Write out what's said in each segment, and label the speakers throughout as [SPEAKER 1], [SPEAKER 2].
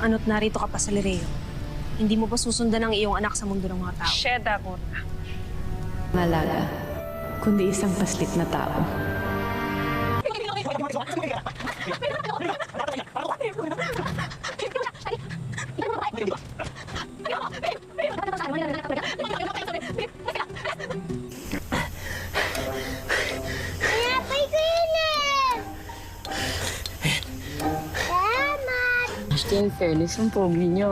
[SPEAKER 1] Ano't narito ka pa sa Lireo. Hindi mo ba susundan ang iyong anak sa mundo ng mga tao?
[SPEAKER 2] Sheda mo na.
[SPEAKER 3] Malaga, kundi isang paslit na tao.
[SPEAKER 4] Napay ko yun eh! Salamat!
[SPEAKER 5] Ashti, in fairness, ang pogi niyo.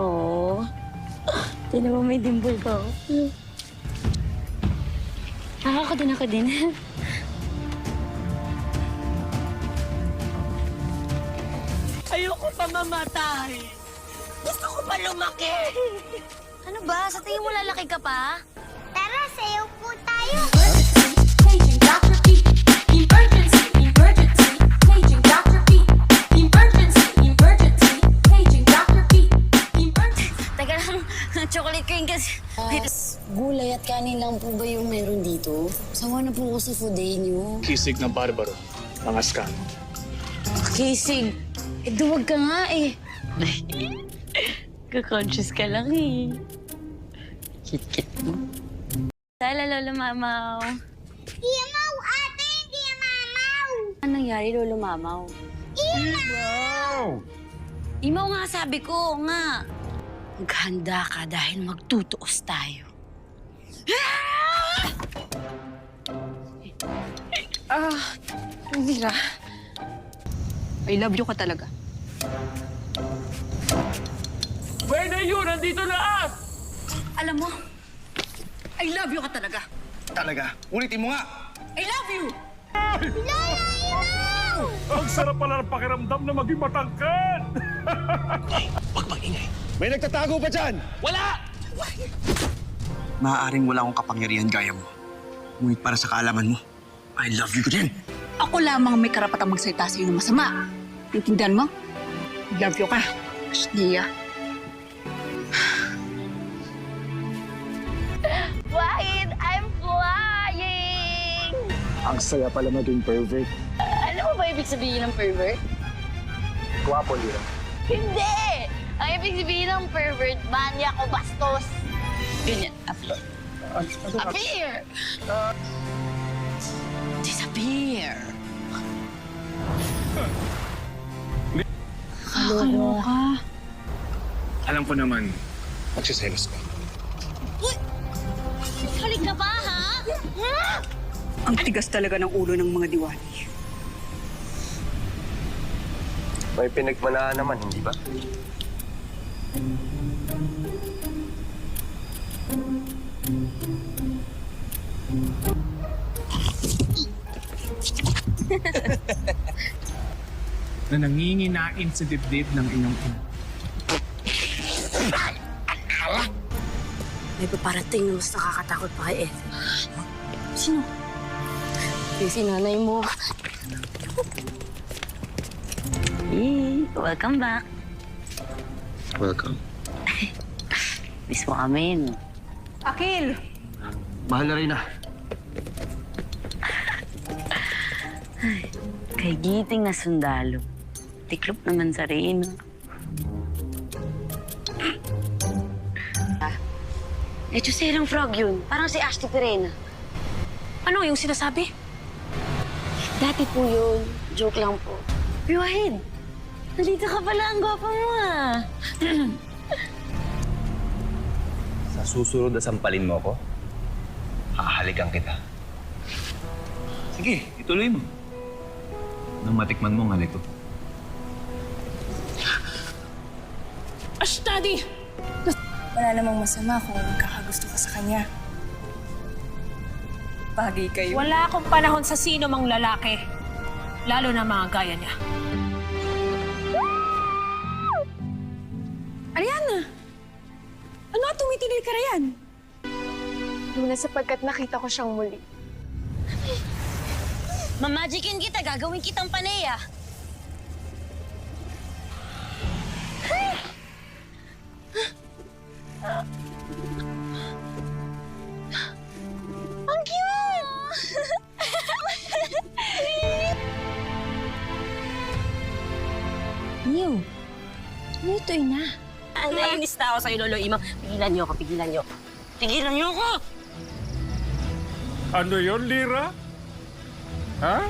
[SPEAKER 5] Tignan mo, may dimple pa. Ako din.
[SPEAKER 2] Ayoko pa mamatay. Gusto ko pa lumaki.
[SPEAKER 4] Ano ba? Sa tingin mo lalaki ka pa? Tara, sayaw po tayo!
[SPEAKER 6] Paging Dr. Pete. Emergency, emergency. Paging Dr. Pete. Emergency, emergency. Paging Dr. Pete. Emergency.
[SPEAKER 4] Teka lang, chocolate cream kasi.
[SPEAKER 5] Gulay at kanin lang po ba yung meron dito? Sawa na po ako sa food day niyo.
[SPEAKER 7] Kisig ng barbaro. Mga scam.
[SPEAKER 5] Kisig. Duwag ka nga eh. Ka-conscious ka lang eh. Kit-kit mo. Tala, Lolo Mamaw.
[SPEAKER 4] Imaw, ate! Hindi mamaw!
[SPEAKER 5] Anong nangyari, Lolo Mamaw? Imaw nga, sabi ko nga. Maghanda ka dahil magtutuos tayo.
[SPEAKER 2] Mira. I love you ka talaga.
[SPEAKER 7] Pwede yun! Nandito na!
[SPEAKER 2] Alam mo, I love you ka talaga.
[SPEAKER 8] Talaga? Ulitin mo nga!
[SPEAKER 2] I love you!
[SPEAKER 7] Ang sarap pala ng pakiramdam na maging matangkad!
[SPEAKER 8] Huwag mag-ingay. May nagtatago ba dyan?
[SPEAKER 7] Wala!
[SPEAKER 8] Maaaring wala akong kapangyarihan gaya mo. Ngunit para sa kaalaman mo, I love you din.
[SPEAKER 2] Ako lamang may karapatang magsalita sa'yo ng masama. Intindihan mo? Love you ka, Ashnia.
[SPEAKER 4] Wahid, I'm flying!
[SPEAKER 7] Ang saya pala maging pervert.
[SPEAKER 5] Alam mo ba ibig sabihin ng pervert?
[SPEAKER 7] Guwapo, Lira.
[SPEAKER 4] Hindi! Ang ibig sabihin ng pervert, manyak o bastos.
[SPEAKER 5] Ganyan. Appear! Disappear! Kakaloka.
[SPEAKER 7] Alam ko naman, magsiselos ka.
[SPEAKER 4] Halik ka pa, ha?
[SPEAKER 2] Ang tigas talaga ng ulo ng mga diwali.
[SPEAKER 9] May pinagmanaan naman, hindi ba?
[SPEAKER 7] Na nanginginain sa dibdib ng inyong ina.
[SPEAKER 5] May paparating na mas nakakatakot pa kay Ethel. Sino? Yung si nanay mo. Hey, welcome back.
[SPEAKER 9] Welcome.
[SPEAKER 5] Miss mo kami, no?
[SPEAKER 2] Akil!
[SPEAKER 9] Mahal na rin ah.
[SPEAKER 5] Kay giting na sundalo. Tiklop naman sa rin. Lechoserang frog yun. Parang si Ashti Perena.
[SPEAKER 1] Ano yung sinasabi?
[SPEAKER 5] Dati po yun. Joke lang po. Pero Wahid, nandito ka pala. Ang gwapa mo ah.
[SPEAKER 9] Sa susunod na sampalin mo ako, hahalikan kita. Sige, ituloy mo. Nang matikman mo ang halik ko.
[SPEAKER 2] Ashtadi!
[SPEAKER 3] Wala namang masama kung kakagusto ka sa kanya. Bagay kayo.
[SPEAKER 1] Wala akong panahon sa sino mang lalaki. Lalo na mga gaya niya.
[SPEAKER 2] Ariana! Ano tumitinil ka riyan?
[SPEAKER 10] Luna, sapagkat nakita ko siyang muli.
[SPEAKER 5] Mamagicin kita. Gagawin kitang paneya.
[SPEAKER 4] Ang cute!
[SPEAKER 5] Niyo,
[SPEAKER 1] Ano ito, ina?
[SPEAKER 5] Nainis na ako sa'yo, Lolo Imang. Pigilan niyo ako, pigilan niyo. Pigilan niyo ako!
[SPEAKER 7] Ano yon, Lira? Ha?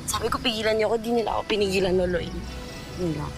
[SPEAKER 5] Sabi ko, pigilan niyo ako. Di nila ako pinigilan, Lolo Imang. Yun lang.